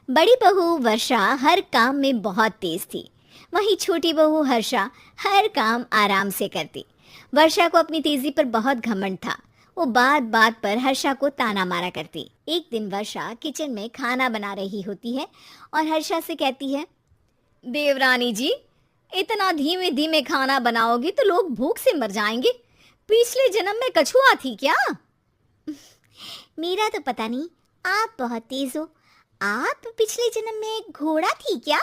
बड़ी बहू वर्षा हर काम में बहुत तेज थी। वहीं छोटी बहू हर्षा हर काम आराम से करती। वर्षा को अपनी तेजी पर बहुत घमंड था। वो बात बात पर हर्षा को ताना मारा करती। एक दिन वर्षा किचन में खाना बना रही होती है और हर्षा से कहती है, देवरानी जी, इतना धीमे धीमे खाना बनाओगी तो लोग भूख से मर जाएंगे। पिछले जन्म में कछुआ थी क्या? मेरा तो पता नहीं, आप बहुत तेज हो। आप पिछले जन्म में एक घोड़ा थी क्या?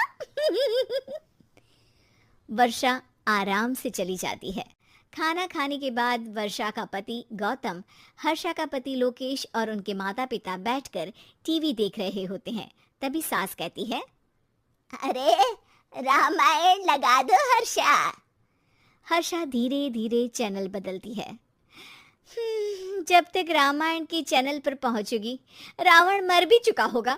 वर्षा आराम से चली जाती है। खाना खाने के बाद वर्षा का पति गौतम, हर्षा का पति लोकेश और उनके माता पिता बैठकर टीवी देख रहे होते हैं। तभी सास कहती है, अरे रामायण लगा दो हर्षा। हर्षा धीरे धीरे चैनल बदलती है। जब तक रामायण के चैनल पर पहुंचेगी रावण मर भी चुका होगा।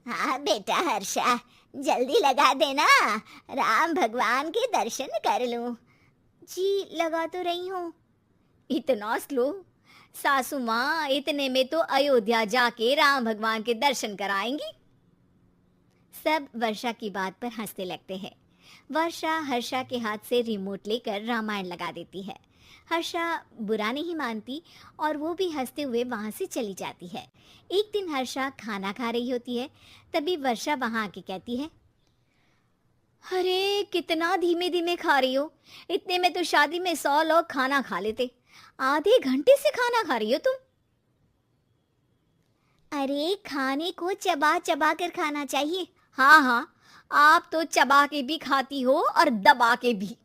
हाँ बेटा हर्षा, जल्दी लगा देना, राम भगवान के दर्शन कर लूं। जी लगा तो रही हूँ। इतना स्लो? सासू माँ, इतने में तो अयोध्या जाके राम भगवान के दर्शन कराएंगी। सब वर्षा की बात पर हंसने लगते हैं। वर्षा हर्षा के हाथ से रिमोट लेकर रामायण लगा देती है। हर्षा बुरा नहीं मानती और वो भी हंसते हुए वहाँ से चली जाती है। एक दिन हर्षा खाना खा रही होती है। तभी वर्षा वहाँ आके कहती है, अरे कितना धीमे धीमे खा रही हो। इतने में तो शादी में 100 लोग खाना खा लेते। आधे घंटे से खाना खा रही हो तुम। अरे खाने को चबा चबा कर खाना चाहिए। हाँ हाँ, आप तो चबा के भी खाती हो और दबा के भी।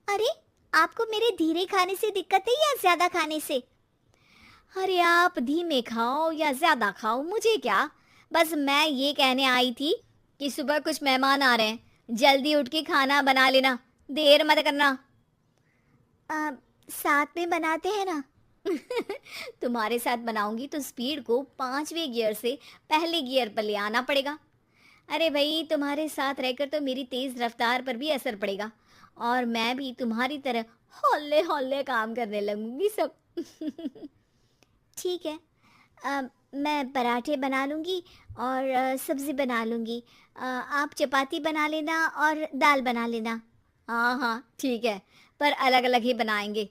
अरे आपको मेरे धीरे खाने से दिक्कत है या ज्यादा खाने से? अरे आप धीमे खाओ या ज्यादा खाओ मुझे क्या, बस मैं ये कहने आई थी कि सुबह कुछ मेहमान आ रहे हैं, जल्दी उठ के खाना बना लेना, देर मत करना। साथ में बनाते हैं ना। तुम्हारे साथ बनाऊंगी तो स्पीड को 5वें गियर से पहले गियर पर ले आना पड़ेगा। अरे भाई, तुम्हारे साथ रहकर तो मेरी तेज रफ्तार पर भी असर पड़ेगा और मैं भी तुम्हारी तरह हौले हौले काम करने लगूंगी सब। ठीक है, मैं पराठे बना लूँगी और सब्ज़ी बना लूँगी। आप चपाती बना लेना और दाल बना लेना। हाँ हाँ ठीक है, पर अलग अलग ही बनाएंगे।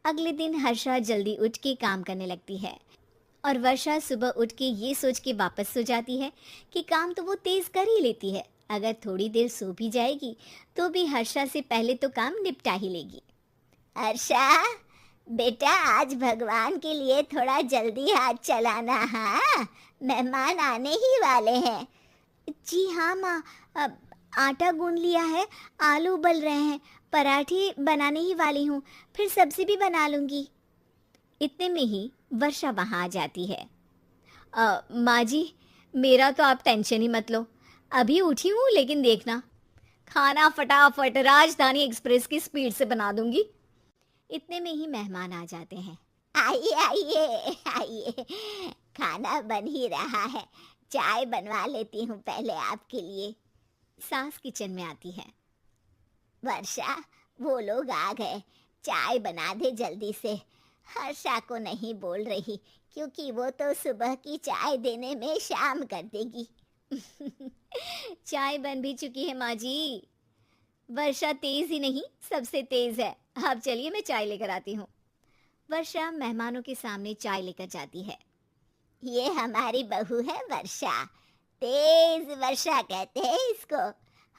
अगले दिन हर्षा जल्दी उठ के काम करने लगती है और वर्षा सुबह उठ के ये सोच के वापस सो जाती है कि काम तो वो तेज़ कर ही लेती है। अगर थोड़ी देर सो भी जाएगी तो भी हर्षा से पहले तो काम निपटा ही लेगी। हर्षा बेटा, आज भगवान के लिए थोड़ा जल्दी हाथ चलाना। हाँ, मेहमान आने ही वाले हैं। जी हाँ माँ, आटा गूंद लिया है, आलू उबल रहे हैं, पराठे बनाने ही वाली हूँ, फिर सब्जी भी बना लूँगी। इतने में ही वर्षा वहाँ आ जाती है। माँ जी, मेरा तो आप टेंशन ही मत लो, अभी उठी हूँ, लेकिन देखना खाना फटाफट राजधानी एक्सप्रेस की स्पीड से बना दूँगी। इतने में ही मेहमान आ जाते हैं। आइए आइए आइए, खाना बन ही रहा है, चाय बनवा लेती हूँ पहले आपके लिए। सास किचन में आती है। वर्षा, वो लोग आ गए, चाय बना दे जल्दी से। हर्षा को नहीं बोल रही क्योंकि वो तो सुबह की चाय देने में शाम कर देगी। चाय बन भी चुकी है माँ जी। वर्षा तेज ही नहीं, सबसे तेज है। अब चलिए मैं चाय लेकर आती हूँ। वर्षा मेहमानों के सामने चाय लेकर जाती है। ये हमारी बहू है वर्षा, तेज वर्षा कहते हैं इसको।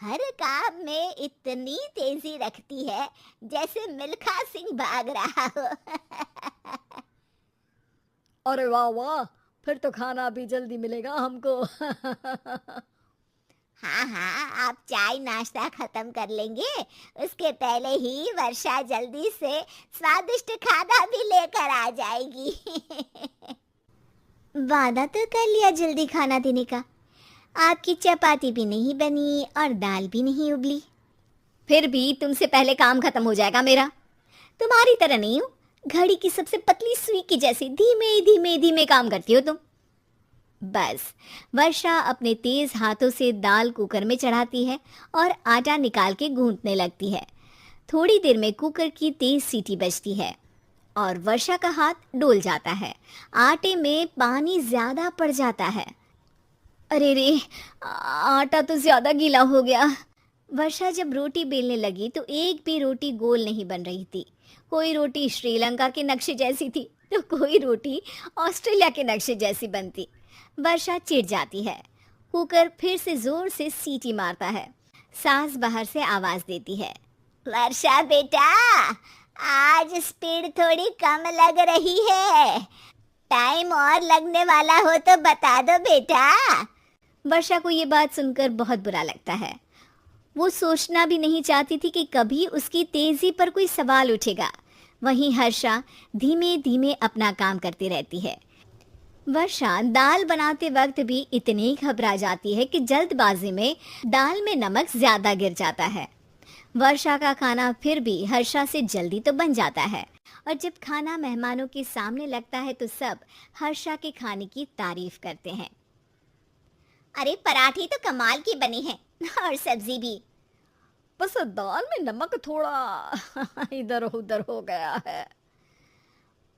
हर काम में इतनी तेजी रखती है जैसे मिल्खा सिंह भाग रहा हो। अरे वाह वाह, फिर तो खाना भी जल्दी मिलेगा हमको। हाँ हाँ, आप चाय नाश्ता खत्म कर लेंगे, उसके पहले ही वर्षा जल्दी से स्वादिष्ट खाना भी लेकर आ जाएगी। वादा तो कर लिया जल्दी खाना देने का। आपकी चपाती भी नहीं बनी और दाल भी नहीं उबली। फिर भी तुमसे पहले काम खत्म हो जाएगा मेरा। तुम्हारी तरह नहीं हूँ, घड़ी की सबसे पतली सुई की जैसे धीमे धीमे धीमे काम करती हो तुम। बस वर्षा अपने तेज हाथों से दाल कुकर में चढ़ाती है और आटा निकाल के गूंथने लगती है। थोड़ी देर में कुकर की तेज सीटी बजती है और वर्षा का हाथ डोल जाता है। आटे में पानी ज्यादा पड़ जाता है। अरे रे, आटा तो ज्यादा गीला हो गया। वर्षा जब रोटी बेलने लगी तो एक भी रोटी गोल नहीं बन रही थी। कोई रोटी श्रीलंका के नक्शे जैसी थी तो कोई रोटी ऑस्ट्रेलिया के नक्शे जैसी बनती। वर्षा चिढ़ जाती है। कुकर फिर से जोर से सीटी मारता है। सास बाहर से आवाज देती है, वर्षा बेटा, आज स्पीड थोड़ी कम लग रही है। टाइम और लगने वाला हो तो बता दो बेटा। वर्षा को ये बात सुनकर बहुत बुरा लगता है। वो सोचना भी नहीं चाहती थी कि कभी उसकी तेजी पर कोई सवाल उठेगा। वहीं हर्षा धीमे धीमे अपना काम करती रहती है। वर्षा दाल बनाते वक्त भी इतनी घबरा जाती है कि जल्दबाजी में दाल में नमक ज्यादा गिर जाता है। वर्षा का खाना फिर भी हर्षा से जल्दी तो बन जाता है और जब खाना मेहमानों के सामने लगता है तो सब हर्षा के खाने की तारीफ करते हैं। अरे पराठे तो कमाल की बनी है और सब्जी भी, बस दाल में नमक थोड़ा इधर उधर हो गया है।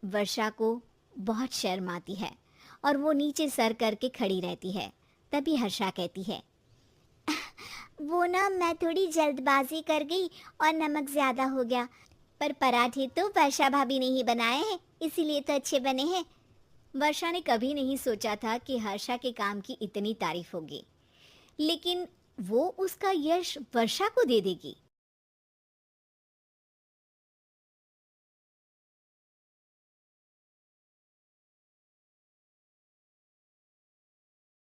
वर्षा को बहुत शर्म आती है और वो नीचे सर करके खड़ी रहती है। तभी हर्षा कहती है, वो ना मैं थोड़ी जल्दबाजी कर गई और नमक ज्यादा हो गया, पर पराठे तो वर्षा भाभी ने ही बनाए हैं, इसीलिए तो अच्छे बने हैं। वर्षा ने कभी नहीं सोचा था कि हर्षा के काम की इतनी तारीफ होगी, लेकिन वो उसका यश वर्षा को दे देगी।